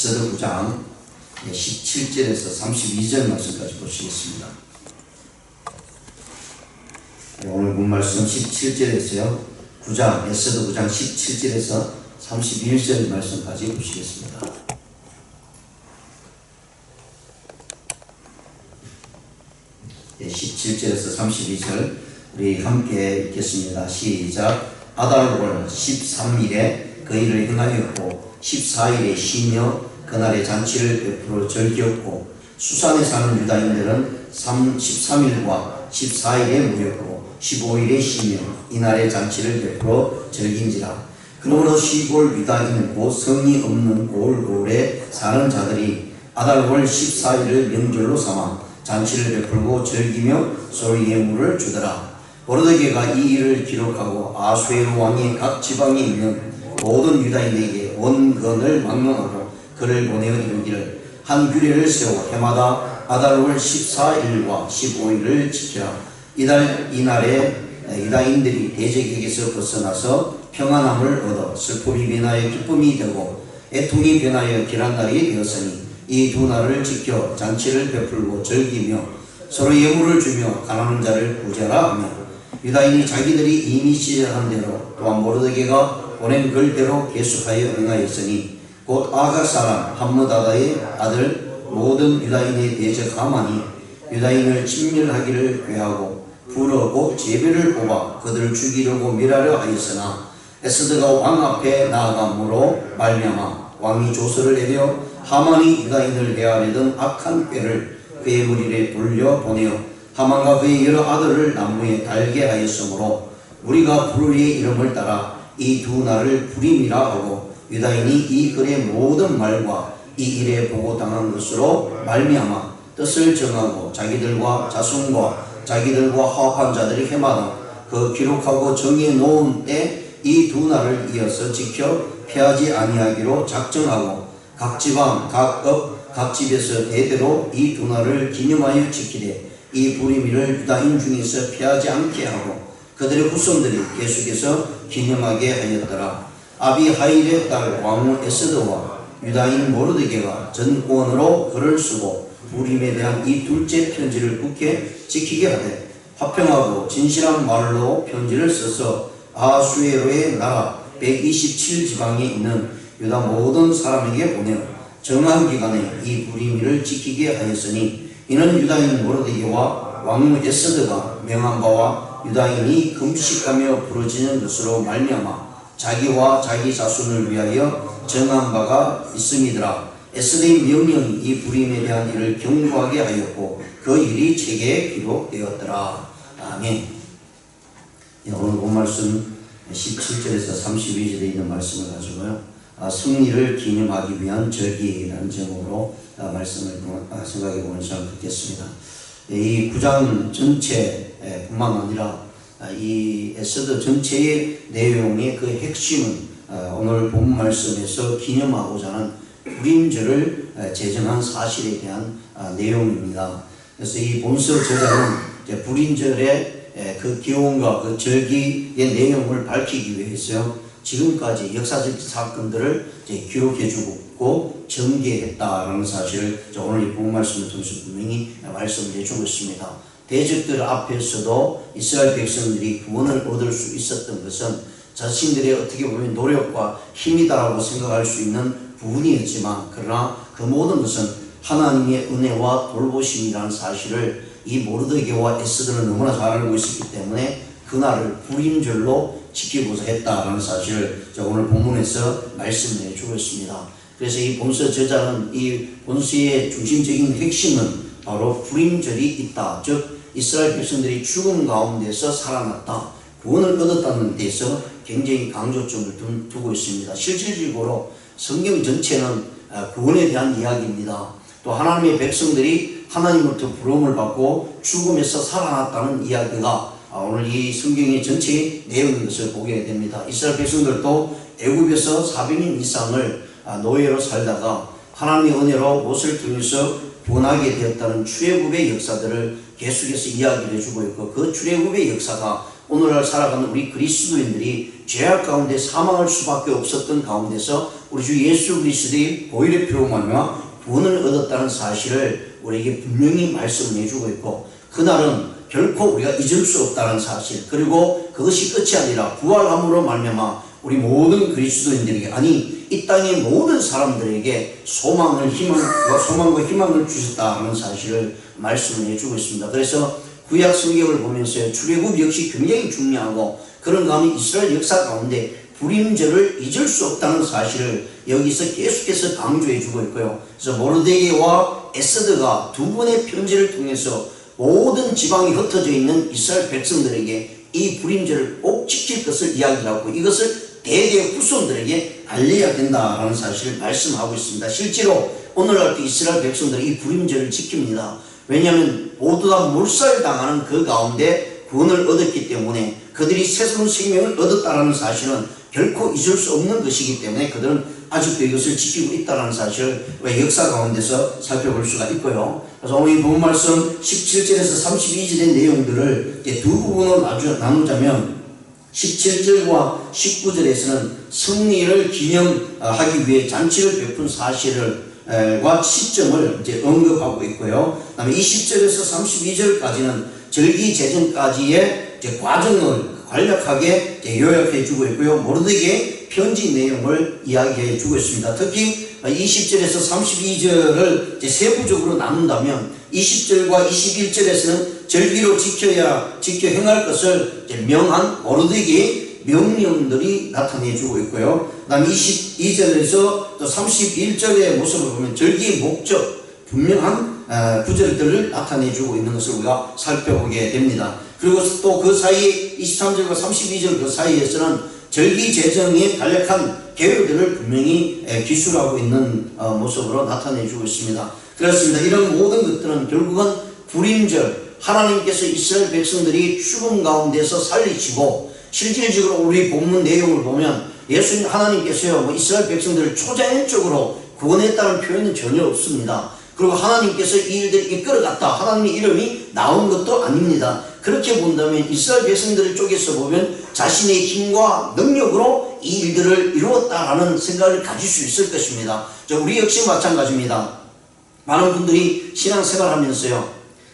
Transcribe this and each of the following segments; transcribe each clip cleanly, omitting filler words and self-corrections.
에스더 9장 17절에서 32절 말씀까지 보시겠습니다. 오늘 본 말씀 17절에서요. 에스더 9장 17절에서 31절 말씀까지 보시겠습니다. 네, 17절에서 32절 우리 함께 읽겠습니다. 시작. 아달월 13일에 그 일을 행하였고 14일에 쉬며 그날의 잔치를 베풀어 즐겼고 수산에 사는 유다인들은 13일과 14일에 모였고 15일에 쉬며 이날의 잔치를 베풀어 즐긴지라. 그러므로 시골 유다인 곧 성이 없는 골골에 사는 자들이 아달월 14일을 명절로 삼아 잔치를 베풀고 즐기며 서로 예물을 주더라. 모르드게가 이 일을 기록하고 아수에로 왕의 각 지방에 있는 모든 유다인에게 원건을 망명하고 그를 보내어 이르기를 한 규례를 세워 해마다 아달월 14일과 15일을 지키라. 이날에 유다인들이 대적에게서 벗어나서 평안함을 얻어 슬픔이 변하여 기쁨이 되고 애통이 변하여 길한 날이 되었으니 이 두 날을 지켜 잔치를 베풀고 즐기며 서로 예물을 주며 가난한 자를 구제하라 하며 유다인이 자기들이 이미 시절한 대로 또한 모르드게가 보낸 글대로 계속하여 행하였으니 곧 아각 사람 함므다다의 아들 모든 유다인의 대적 하만이 유다인을 침멸하기를 괴하고 불어 곧 제비를 뽑아 그들을 죽이려고 멸하려 하였으나 에스더가 왕 앞에 나아감으로 말미암아 왕이 조서를 내려 하만이 유다인을 해하려던 악한 꾀를 그의 무리에 돌려보내어 하만과 그의 여러 아들을 나무에 달게 하였으므로 우리가 불의의 이름을 따라 이 두 날을 불임이라 하고 유다인이 이 글의 모든 말과 이 일에 보고당한 것으로 말미암아 뜻을 정하고 자기들과 자손과 자기들과 화합한 자들이 해마다 그 기록하고 정해 놓은 때 이 두 날을 이어서 지켜 패하지 아니하기로 작정하고 각 지방, 각 업, 각 집에서 대대로 이 두 날을 기념하여 지키되 이 불임일을 유다인 중에서 피하지 않게 하고 그들의 후손들이 계속해서 기념하게 하였더라. 아비하일의 딸 왕후 에스더와 유다인 모르드게가 전권으로 글을 쓰고 불임에 대한 이 둘째 편지를 굳게 지키게 하되 화평하고 진실한 말로 편지를 써서 아수에로의 나라 127지방에 있는 유다 모든 사람에게 보내어 정한 기간에 이 불임일을 지키게 하였으니 이는 유다인 모르드게와 왕후 에스더가 명한 바와 유다인이 금식하며 부르짖는 것으로 말미암아 자기와 자기 자손을 위하여 정한 바가 있음이더라. 에스더의 명령이 이 불임에 대한 일을 경고하게 하였고 그 일이 책에 기록되었더라. 아멘. 오늘 본 말씀 17절에서 32절에 있는 말씀을 가지고요. 승리를 기념하기 위한 절기라는 제목으로 말씀을 생각해 보는 시간을 갖겠습니다. 이 9장 전체뿐만 아니라 이 에스더 전체의 내용의 그 핵심은 오늘 본 말씀에서 기념하고자 하는 불임절을 제정한 사실에 대한 내용입니다. 그래서 이 본서 저자는 불임절의 그 기원과 그 절기의 내용을 밝히기 위해서 지금까지 역사적 사건들을 기록해주고 전개했다라는 사실을 오늘 이 본 말씀을 통해서 분명히 말씀을 해주고 있습니다. 대적들 앞에서도 이스라엘 백성들이 구원을 얻을 수 있었던 것은 자신들의 어떻게 보면 노력과 힘이다라고 생각할 수 있는 부분이었지만 그러나 그 모든 것은 하나님의 은혜와 돌보심이라는 사실을 이 모르드게와 에스더는 너무나 잘 알고 있었기 때문에 그날을 불임절로 지키고자 했다라는 사실을 오늘 본문에서 말씀을 해주고 있습니다. 그래서 이 본서 저자는 이 본서의 중심적인 핵심은 바로 불임절이 있다. 즉 이스라엘 백성들이 죽음 가운데서 살아났다. 구원을 얻었다는 데서 굉장히 강조점을 두고 있습니다. 실질적으로 성경 전체는 구원에 대한 이야기입니다. 또 하나님의 백성들이 하나님으로부터 부름을 받고 죽음에서 살아났다는 이야기가 오늘 이 성경의 전체의 내용인 것을 보게 됩니다. 이스라엘 백성들도 애굽에서 400년 이상을 노예로 살다가 하나님의 은혜로 모세를 통해서 구원하게 되었다는 출애굽의 역사들을 계속해서 이야기를 해주고 있고 그 출애굽의 역사가 오늘날 살아가는 우리 그리스도인들이 죄악 가운데 사망할 수밖에 없었던 가운데서 우리 주 예수 그리스도의 보혈의 피로 말미암아 구원을 얻었다는 사실을 우리에게 분명히 말씀을 해주고 있고, 그날은 결코 우리가 잊을 수 없다는 사실, 그리고 그것이 끝이 아니라 부활함으로 말미암아 우리 모든 그리스도인들에게, 아니 이 땅의 모든 사람들에게 소망과 희망을 주셨다는 사실을 말씀을 해주고 있습니다. 그래서 구약 성경을 보면서 출애굽 역시 굉장히 중요하고, 그런 가운데 이스라엘 역사 가운데 불임절을 잊을 수 없다는 사실을 여기서 계속해서 강조해 주고 있고요. 그래서 모르드게와 에스더가 두 번의 편지를 통해서 모든 지방이 흩어져 있는 이스라엘 백성들에게 이 불임절을 꼭 지킬 것을 이야기하고, 이것을 대대 후손들에게 알려야 된다라는 사실을 말씀하고 있습니다. 실제로 오늘날 이스라엘 백성들이 이 불임절을 지킵니다. 왜냐하면 모두 다 몰살당하는 그 가운데 구원을 얻었기 때문에, 그들이 새로운 생명을 얻었다는 사실은 결코 잊을 수 없는 것이기 때문에 그들은 아직도 이것을 지키고 있다는 사실을 역사 가운데서 살펴볼 수가 있고요. 그래서 오늘 이 본 말씀 17절에서 32절의 내용들을 두 부분으로 나누자면, 17절과 19절에서는 승리를 기념하기 위해 잔치를 베푼 사실과 시점을 이제 언급하고 있고요. 그 다음에 20절에서 32절까지는 절기 제전까지의 이제 과정을 간략하게 요약해 주고 있고요. 모르드게의 편지 내용을 이야기해 주고 있습니다. 특히 20절에서 32절을 이제 세부적으로 나눈다면, 20절과 21절에서는 절기로 지켜 행할 것을 명한 모르드게의 명령들이 나타내 주고 있고요. 그 다음에 22절에서 또 31절의 모습을 보면 절기의 목적, 분명한 구절들을 나타내 주고 있는 것을 우리가 살펴보게 됩니다. 그리고 또 그 사이 23절과 32절 그 사이에서는 절기 제정의 간략한 계율들을 분명히 기술하고 있는 모습으로 나타내 주고 있습니다. 그렇습니다. 이런 모든 것들은 결국은 불임절, 하나님께서 이스라엘 백성들이 죽음 가운데서 살리시고, 실질적으로 우리 본문 내용을 보면 예수님 하나님께서요 이스라엘 백성들을 초자연적으로 구원했다는 표현은 전혀 없습니다. 그리고 하나님께서 이 일들을 이끌어갔다, 하나님의 이름이 나온 것도 아닙니다. 그렇게 본다면 이스라엘 백성들 쪽에서 보면 자신의 힘과 능력으로 이 일들을 이루었다라는 생각을 가질 수 있을 것입니다. 우리 역시 마찬가지입니다. 많은 분들이 신앙생활 하면서요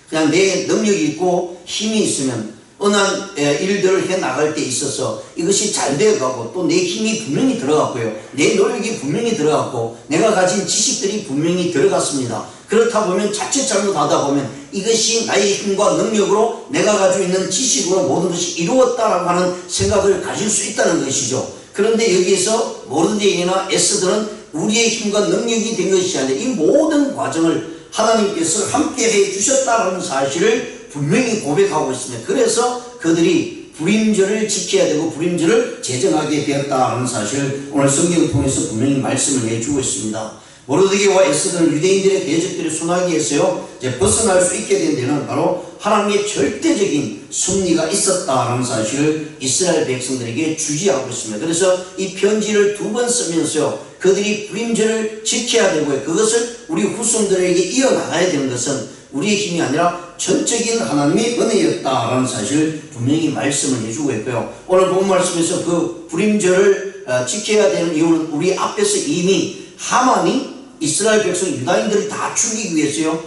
그냥 내 능력이 있고 힘이 있으면 어느 일들을 해 나갈 때 있어서 이것이 잘 되어가고, 또 내 힘이 분명히 들어갔고요, 내 노력이 분명히 들어갔고, 내가 가진 지식들이 분명히 들어갔습니다. 그렇다 보면 자칫 잘못하다 보면 이것이 나의 힘과 능력으로 내가 가지고 있는 지식으로 모든 것이 이루었다라고 하는 생각을 가질 수 있다는 것이죠. 그런데 여기에서 모르드게나 에스더는 우리의 힘과 능력이 된 것이 아니라 이 모든 과정을 하나님께서 함께 해 주셨다는 사실을 분명히 고백하고 있습니다. 그래서 그들이 불임절을 지켜야 되고 불임절을 제정하게 되었다는 사실을 오늘 성경을 통해서 분명히 말씀을 해주고 있습니다. 모르드게와 에스더는 유대인들의 대적들의 손아귀에서요 벗어날 수 있게 된 데는 바로 하나님의 절대적인 섭리가 있었다는 사실을 이스라엘 백성들에게 주지하고 있습니다. 그래서 이 편지를 두 번 쓰면서요 그들이 불임절을 지켜야 되고요, 그것을 우리 후손들에게 이어나가야 되는 것은 우리의 힘이 아니라 전적인 하나님의 은혜였다라는 사실을 분명히 말씀을 해주고 있고요. 오늘 본 말씀에서 그 불임절을 지켜야 되는 이유는 우리 앞에서 이미 하만이 이스라엘 백성 유다인들을 다 죽이기 위해서요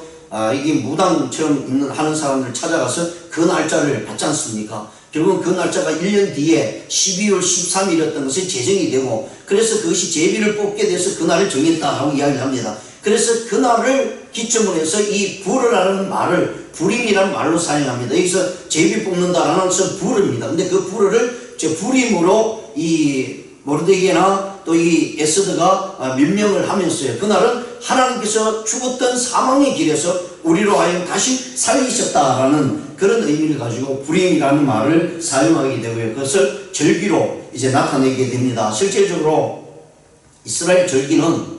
이게 무당처럼 하는 사람들 찾아가서 그 날짜를 받지 않습니까? 결국은 그 날짜가 1년 뒤에 12월 13일이었던 것이 제정이 되고, 그래서 그것이 제비를 뽑게 돼서 그날을 정했다라고 이야기를 합니다. 그래서 그날을 기점으로 해서 이 불을라는 말을 불임이라는 말로 사용합니다. 여기서 제비 뽑는다라는 것은 불입니다. 근데 그 불을 불임으로 이 모르드게나 또 이 에스더가 명령을 하면서요 그날은 하나님께서 죽었던 사망의 길에서 우리로 하여금 다시 살리셨다라는 그런 의미를 가지고 불임이라는 말을 사용하게 되고요, 그것을 절기로 이제 나타내게 됩니다. 실제적으로 이스라엘 절기는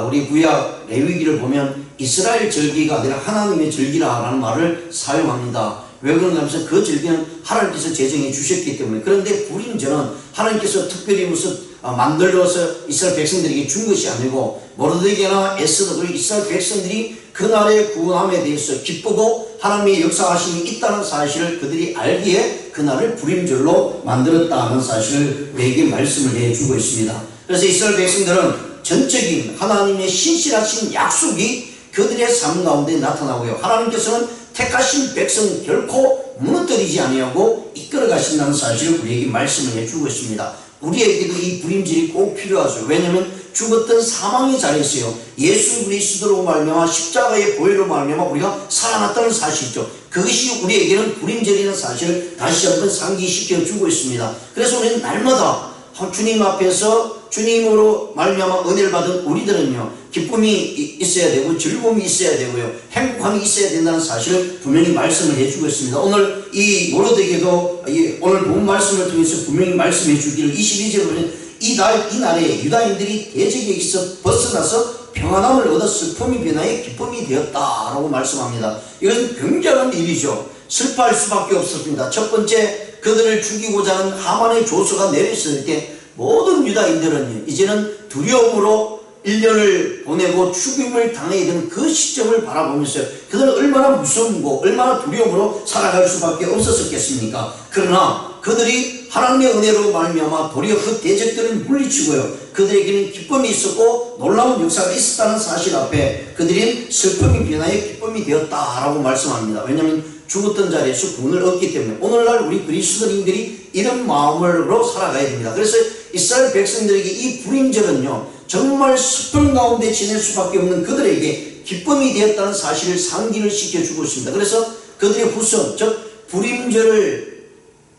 우리 구약 레위기를 보면 이스라엘 절기가 아니라 하나님의 절기라는 말을 사용합니다. 왜 그런가 하면서 그 절기는 하나님께서 제정해 주셨기 때문에. 그런데 불임절은 하나님께서 특별히 무슨 만들어서 이스라엘 백성들에게 준 것이 아니고, 모르드게나 에스더 그리고 이스라엘 백성들이 그날의 구원함에 대해서 기쁘고 하나님의 역사하심이 있다는 사실을 그들이 알기에 그날을 불임절로 만들었다는 사실을 우리에게 말씀을 해주고 있습니다. 그래서 이스라엘 백성들은 전적인 하나님의 신실하신 약속이 그들의 삶 가운데 나타나고요. 하나님께서는 택하신 백성 결코 무너뜨리지 아니하고 이끌어 가신다는 사실을 우리에게 말씀을 해주고 있습니다. 우리에게도 이 불임절이 꼭 필요하죠. 왜냐하면 죽었던 사망의 자리에서요, 예수 그리스도로 말미암아 십자가의 보혈로 말미암아 우리가 살아났다는 사실이죠. 그것이 우리에게는 불임절이라는 사실을 다시 한번 상기시켜 주고 있습니다. 그래서 우리는 날마다 주님 앞에서 주님으로 말미암아 은혜를 받은 우리들은요, 기쁨이 있어야 되고 즐거움이 있어야 되고요, 행복함이 있어야 된다는 사실을 분명히 말씀을 해주고 있습니다. 오늘 이 모로드에게도 오늘 본 말씀을 통해서 분명히 말씀해 주기를 22절에 보면 이날에 유다인들이 대적에게서 벗어나서 평안함을 얻어 슬픔이 변화해 기쁨이 되었다라고 말씀합니다. 이것은 굉장한 일이죠. 슬퍼할 수밖에 없었습니다. 첫 번째, 그들을 죽이고자 하는 하만의 조서가 내렸을 때 모든 유다인들은 이제는 두려움으로 1년을 보내고 죽임을 당해야 되는 그 시점을 바라보면서 그들은 얼마나 무서움고 얼마나 두려움으로 살아갈 수밖에 없었겠습니까? 그러나 그들이 하나님의 은혜로 말미암아 도리어 그 대적들을 물리치고요, 그들에게는 기쁨이 있었고 놀라운 역사가 있었다는 사실 앞에 그들이 슬픔이 변화해 기쁨이 되었다라고 말씀합니다. 왜냐하면 죽었던 자리에서 구원을 얻기 때문에 오늘날 우리 그리스도인들이 이런 마음으로 살아가야 됩니다. 그래서 이스라엘 백성들에게 이 불임절은요, 정말 슬픔 가운데 지낼 수밖에 없는 그들에게 기쁨이 되었다는 사실을 상기를 시켜주고 있습니다. 그래서 그들의 후손, 즉 불임절을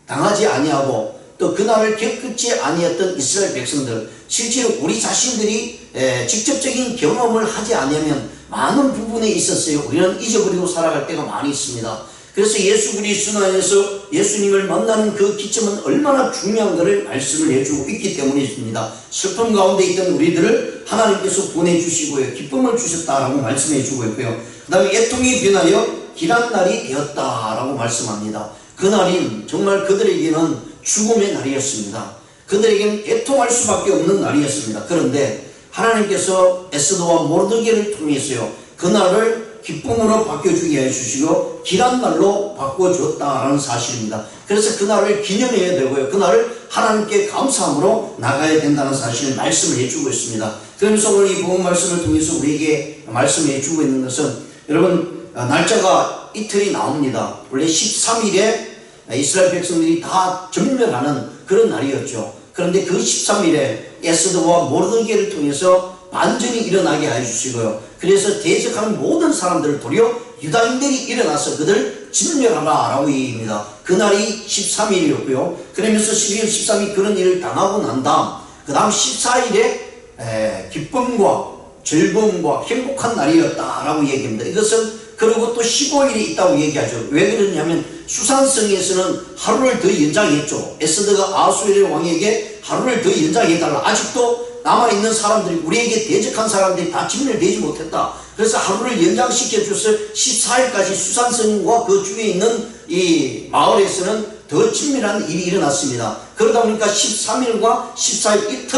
당하지 아니하고 또 그날을 겪지 아니했던 이스라엘 백성들, 실제로 우리 자신들이 직접적인 경험을 하지 않으면 많은 부분에 있었어요, 우리는 잊어버리고 살아갈 때가 많이 있습니다. 그래서 예수 그리스도 안에서 예수님을 만나는 그 기점은 얼마나 중요한 것을 말씀을 해주고 있기 때문입니다. 슬픔 가운데 있던 우리들을 하나님께서 보내주시고요, 기쁨을 주셨다라고 말씀해주고 있고요. 그 다음에 애통이 변하여 길한 날이 되었다라고 말씀합니다. 그날인 정말 그들에게는 죽음의 날이었습니다. 그들에게는 애통할 수밖에 없는 날이었습니다. 그런데 하나님께서 에스더와 모르드게를 통해서요, 그날을 기쁨으로 바꿔주게 해주시고 길한 날로 바꿔주었다라는 사실입니다. 그래서 그날을 기념해야 되고요, 그날을 하나님께 감사함으로 나가야 된다는 사실을 말씀을 해주고 있습니다. 그러면서 오늘 이 복음 말씀을 통해서 우리에게 말씀해 주고 있는 것은, 여러분, 날짜가 이틀이 나옵니다. 원래 13일에 이스라엘 백성들이 다 전멸하는 그런 날이었죠. 그런데 그 13일에 에스더와 모르드게를 통해서 반전이 일어나게 해주시고요, 그래서 대적하는 모든 사람들을 도리어 유다인들이 일어나서 그들 진멸하라 라고 얘기합니다. 그날이 13일이었고요 그러면서 12월 13일 그런 일을 당하고 난 다음 그 다음 14일에 기쁨과 즐거움과 행복한 날이었다라고 얘기합니다. 이것은 그리고 또 15일이 있다고 얘기하죠. 왜 그러냐면 수산성에서는 하루를 더 연장했죠. 에스더가 아수르의 왕에게 하루를 더 연장해달라. 아직도 남아있는 사람들이, 우리에게 대적한 사람들이 다 진멸되지 못했다. 그래서 하루를 연장시켜줘서 14일까지 수산성과 그 주위에 있는 이 마을에서는 더 진멸한 일이 일어났습니다. 그러다 보니까 13일과 14일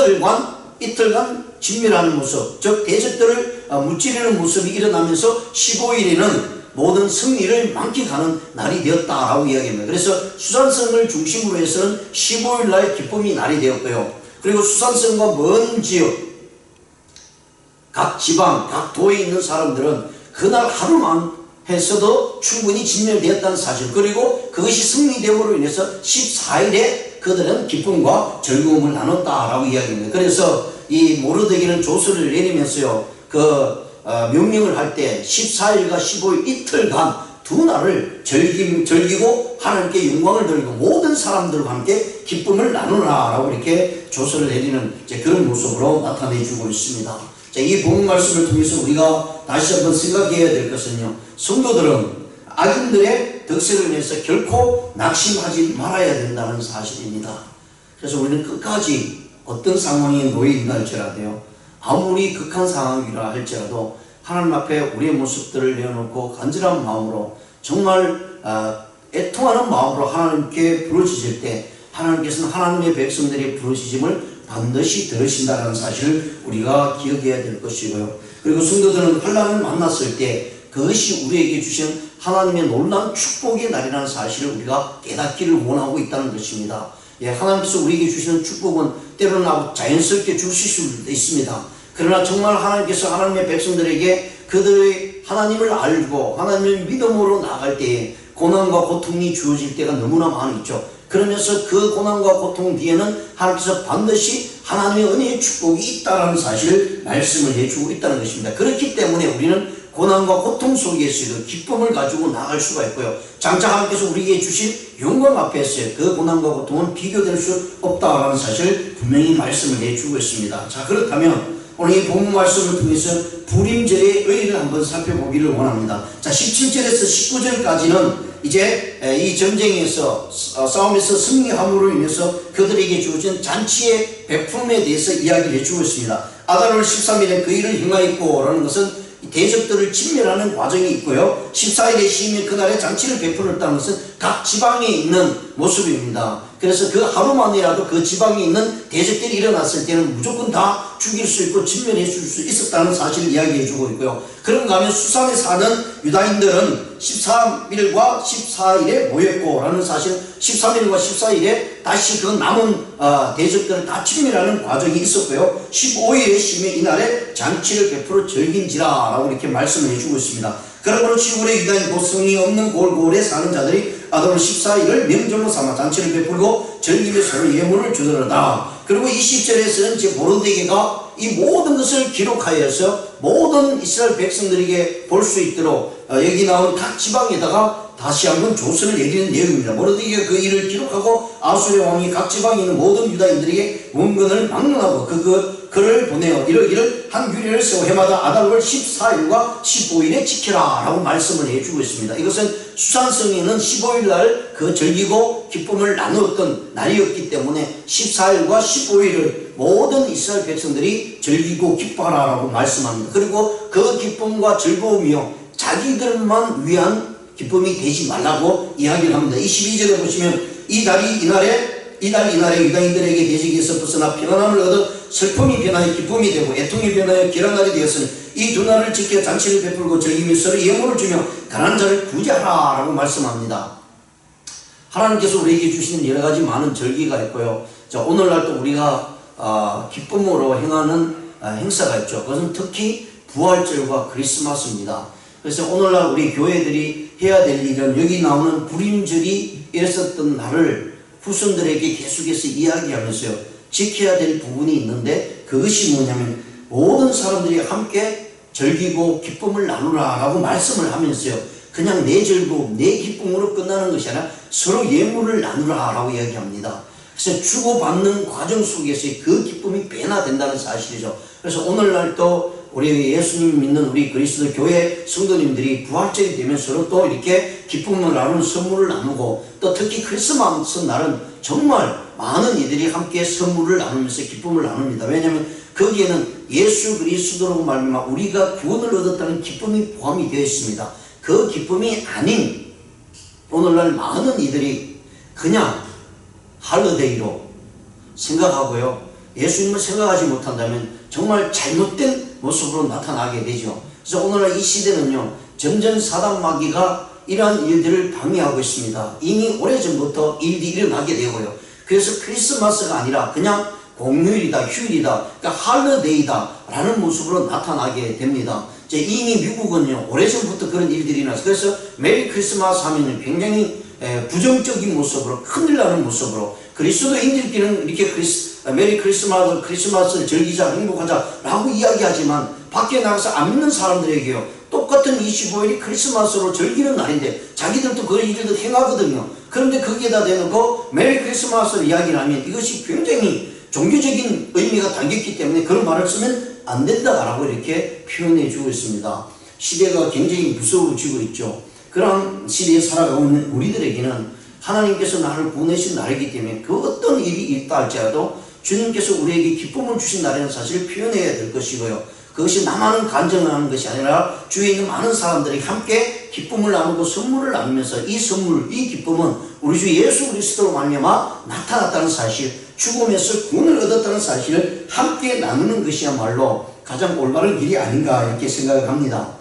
이틀간 진멸하는 모습, 즉 대적들을 무찌르는 모습이 일어나면서 15일에는 모든 승리를 만끽하는 날이 되었다라고 이야기합니다. 그래서 수산성을 중심으로 해서는 15일날 기쁨이 날이 되었고요. 그리고 수산성과 먼 지역, 각 지방, 각 도에 있는 사람들은 그날 하루만 해서도 충분히 진멸되었다는 사실, 그리고 그것이 승리됨으로 인해서 14일에 그들은 기쁨과 즐거움을 나눴다라고 이야기합니다. 그래서 이 모르드게는 조서를 내리면서요, 명령을 할 때 14일과 15일 이틀간 두 날을 즐기고 하나님께 영광을 돌리고 모든 사람들과 함께 기쁨을 나누라라고 이렇게 조서를 내리는 그런 모습으로 나타내주고 있습니다. 자, 이 복음 말씀을 통해서 우리가 다시 한번 생각해야 될 것은요, 성도들은 악인들의 덕세로 인해서 결코 낙심하지 말아야 된다는 사실입니다. 그래서 우리는 끝까지 어떤 상황에 놓여 있나 할지라도요, 아무리 극한 상황이라 할지라도 하나님 앞에 우리의 모습들을 내어놓고 간절한 마음으로 정말 애통하는 마음으로 하나님께 부르짖을 때 하나님께서는 하나님의 백성들의 부르짖음을 반드시 들으신다는 사실을 우리가 기억해야 될 것이고요. 그리고 성도들은 환난을 만났을 때 그것이 우리에게 주신 하나님의 놀라운 축복의 날이라는 사실을 우리가 깨닫기를 원하고 있다는 것입니다. 예, 하나님께서 우리에게 주시는 축복은 때로는 자연스럽게 주실 수도 있습니다. 그러나 정말 하나님께서 하나님의 백성들에게 그들의 하나님을 알고 하나님의 믿음으로 나아갈 때에 고난과 고통이 주어질 때가 너무나 많이 있죠. 그러면서 그 고난과 고통 뒤에는 하나님께서 반드시 하나님의 은혜의 축복이 있다는 사실을 말씀을 해주고 있다는 것입니다. 그렇기 때문에 우리는 고난과 고통 속에서도 기쁨을 가지고 나아갈 수가 있고요. 장차 하나님께서 우리에게 주신 영광 앞에서 그 고난과 고통은 비교될 수 없다라는 사실을 분명히 말씀을 해주고 있습니다. 자, 그렇다면 오늘 이 본문 말씀을 통해서 불임절의 의의를 한번 살펴보기를 원합니다. 자, 17절에서 19절까지는 이제 이 전쟁에서 싸움에서 승리함으로 인해서 그들에게 주어진 잔치의 베품에 대해서 이야기를 해주고 있습니다. 아달월 13일에 그 일을 행하였고 라는 것은 대적들을 진멸하는 과정이 있고요. 14일에 시임이 그날에 잔치를 베풀었다는 것은 각 지방에 있는 모습입니다. 그래서 그 하루만이라도 그 지방에 있는 대적들이 일어났을 때는 무조건 다 죽일 수 있고 진멸해 줄 수 있었다는 사실을 이야기해 주고 있고요. 그런가 하면 수산에 사는 유다인들은 13일과 14일에 모였고 라는 사실, 13일과 14일에 다시 그 남은 대적들을 다 진멸하는 과정이 있었고요. 15일에 심해 이날에 잔치를 베풀어 즐긴지라 라고 이렇게 말씀을 해주고 있습니다. 그러므로 지구의 유다인 곧 성이 없는 골고을에 사는 자들이 아달월 14일을 명절로 삼아 잔치를 베풀고 즐기며 서로 예물을 주더라다. 그리고 20절에서는 이제 모르드게가 이 모든 것을 기록하여서 모든 이스라엘 백성들에게 볼 수 있도록 여기 나온 각 지방에다가 다시 한번 조서를 내리는 내용입니다. 모르드게가 그 일을 기록하고 아수르 왕이 각 지방에 있는 모든 유다인들에게 문건을 막론하고 그를 보내어 이를 한 규례를 세워 해마다 아달월 14일과 15일에 지켜라 라고 말씀을 해주고 있습니다. 이것은 수산성에는 15일날 그 즐기고 기쁨을 나누었던 날이었기 때문에 14일과 15일을 모든 이스라엘 백성들이 즐기고 기뻐하라 라고 말씀합니다. 그리고 그 기쁨과 즐거움이요 자기들만 위한 기쁨이 되지 말라고 이야기를 합니다. 22절에 보시면 이달 이날에 유다인들에게 대적에서 벗어나 평안함을 얻어 슬픔이 변하여 기쁨이 되고 애통이 변하여 길한 날이 되었으니 이 두 날을 지켜 잔치를 베풀고 즐기며 서로 예물을 주며 가난한 자를 구제하라 라고 말씀합니다. 하나님께서 우리에게 주시는 여러가지 많은 절기가 있고요. 자, 오늘날 또 우리가 기쁨으로 행하는 행사가 있죠. 그것은 특히 부활절과 크리스마스입니다. 그래서 오늘날 우리 교회들이 해야 될 일은 여기 나오는 불임절이 있었던 날을 후손들에게 계속해서 이야기하면서요 지켜야 될 부분이 있는데, 그것이 뭐냐면 모든 사람들이 함께 즐기고 기쁨을 나누라 라고 말씀을 하면서요 그냥 내 즐거움 내 기쁨으로 끝나는 것이 아니라 서로 예물을 나누라 라고 이야기합니다. 그래서 주고받는 과정 속에서 그 기쁨이 변화된다는 사실이죠. 그래서 오늘날 또 우리 예수님 믿는 우리 그리스도 교회 성도님들이 부활절이 되면 서로 또 이렇게 기쁨을 나누는 선물을 나누고, 또 특히 크리스마스 날은 정말 많은 이들이 함께 선물을 나누면서 기쁨을 나눕니다. 왜냐하면 거기에는 예수 그리스도로 말미암아 우리가 구원을 얻었다는 기쁨이 포함이 되어 있습니다. 그 기쁨이 아닌 오늘날 많은 이들이 그냥 할러데이로 생각하고요 예수님을 생각하지 못한다면 정말 잘못된 모습으로 나타나게 되죠. 그래서 오늘날 이 시대는요 점점 사단 마귀가 이러한 일들을 방해하고 있습니다. 이미 오래전부터 일이 일어나게 되고요. 그래서 크리스마스가 아니라 그냥 공휴일이다, 휴일이다, 그러니까 할러데이다 라는 모습으로 나타나게 됩니다. 이미 미국은요 오래전부터 그런 일들이 일어나서, 그래서 메리 크리스마스 하면 굉장히 부정적인 모습으로, 큰일 나는 모습으로, 그리스도인들끼리는 이렇게 메리 크리스마스를 즐기자, 행복하자 라고 이야기하지만 밖에 나가서 안 믿는 사람들에게요 똑같은 25일이 크리스마스로 즐기는 날인데 자기들도 그 일을 행하거든요. 그런데 거기에다 대놓고 메리 크리스마스를 이야기를 하면 이것이 굉장히 종교적인 의미가 담겼기 때문에 그런 말을 쓰면 안 된다라고 이렇게 표현해 주고 있습니다. 시대가 굉장히 무서워지고 있죠. 그런 시대에 살아가는 우리들에게는 하나님께서 나를 보내신 날이기 때문에 그 어떤 일이 있다 할지라도 주님께서 우리에게 기쁨을 주신 날이라는 사실을 표현해야 될 것이고요. 그것이 나만은 간증을 하는 것이 아니라 주위에 있는 많은 사람들이 함께 기쁨을 나누고 선물을 나누면서 이 선물, 이 기쁨은 우리 주 예수 그리스도로 말미암아 나타났다는 사실, 죽음에서 구원을 얻었다는 사실을 함께 나누는 것이야말로 가장 올바른 길이 아닌가 이렇게 생각을 합니다.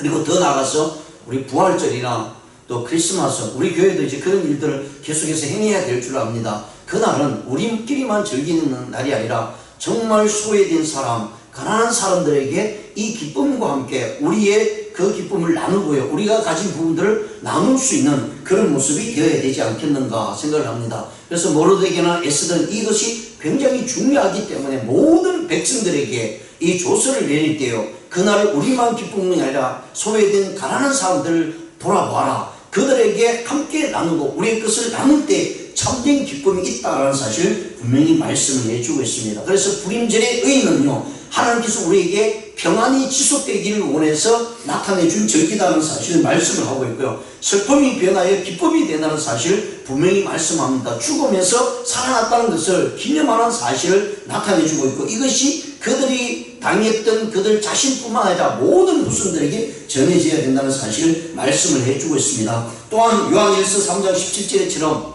그리고 더 나아가서 우리 부활절이나 또 크리스마스, 우리 교회도 이제 그런 일들을 계속해서 행해야 될 줄 압니다. 그날은 우리끼리만 즐기는 날이 아니라 정말 소외된 사람, 가난한 사람들에게 이 기쁨과 함께 우리의 그 기쁨을 나누고요, 우리가 가진 부분들을 나눌 수 있는 그런 모습이 되어야 되지 않겠는가 생각을 합니다. 그래서 모르드게나 에스더는 이것이 굉장히 중요하기 때문에 모든 백성들에게 이 조서를 내릴 때요, 그날 우리만 기쁨이 아니라 소외된 가난한 사람들을 돌아봐라, 그들에게 함께 나누고 우리의 것을 나눌 때 참된 기쁨이 있다는 사실을 분명히 말씀을 해주고 있습니다. 그래서 부림절의 의의는요, 하나님께서 우리에게 평안이 지속되기를 원해서 나타내준 절기다는 사실을 말씀을 하고 있고요, 슬픔이 변하여 기쁨이 된다는 사실을 분명히 말씀합니다. 죽으면서 살아났다는 것을 기념하는 사실을 나타내주고 있고, 이것이 그들이 당했던 그들 자신뿐만 아니라 모든 후손들에게 전해져야 된다는 사실을 말씀을 해주고 있습니다. 또한 요한일서 3장 17절처럼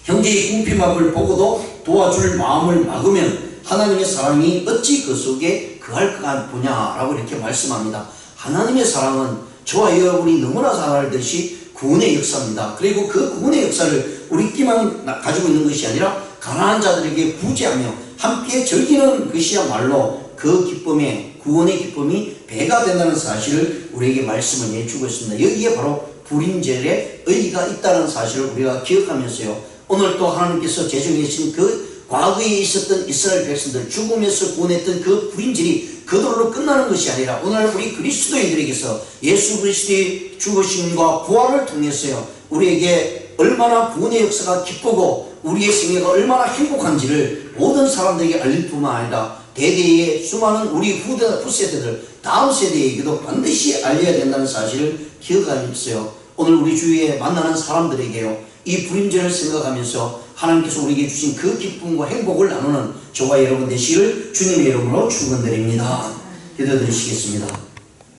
형제의 궁핍함을 보고도 도와줄 마음을 막으면 하나님의 사랑이 어찌 그 속에 거할 것 보냐라고 이렇게 말씀합니다. 하나님의 사랑은 저와 여러분이 너무나 잘 알듯이 구원의 역사입니다. 그리고 그 구원의 역사를 우리끼만 가지고 있는 것이 아니라 가난한 자들에게 구제하며 함께 즐기는 것이야말로 그 기쁨에, 구원의 기쁨이 배가 된다는 사실을 우리에게 말씀을 해주고 있습니다. 여기에 바로 부림절의 의의가 있다는 사실을 우리가 기억하면서요, 오늘 또 하나님께서 제정해 주신 그 과거에 있었던 이스라엘 백성들 죽음에서 구원했던 그 부림절이 그들로 끝나는 것이 아니라 오늘 우리 그리스도인들에게서 예수 그리스도의 죽으심과 부활을 통해서요, 우리에게 얼마나 구원의 역사가 기쁘고 우리의 생애가 얼마나 행복한지를 모든 사람들에게 알릴 뿐만 아니라 대대의 수많은 우리 후세대들, 다음 세대에게도 반드시 알려야 된다는 사실을 기억하면서요, 오늘 우리 주위에 만나는 사람들에게요, 이 부림절을 생각하면서 하나님께서 우리에게 주신 그 기쁨과 행복을 나누는 저와 여러분 되시기를 주님의 이름으로 축원드립니다. 기도드리시겠습니다.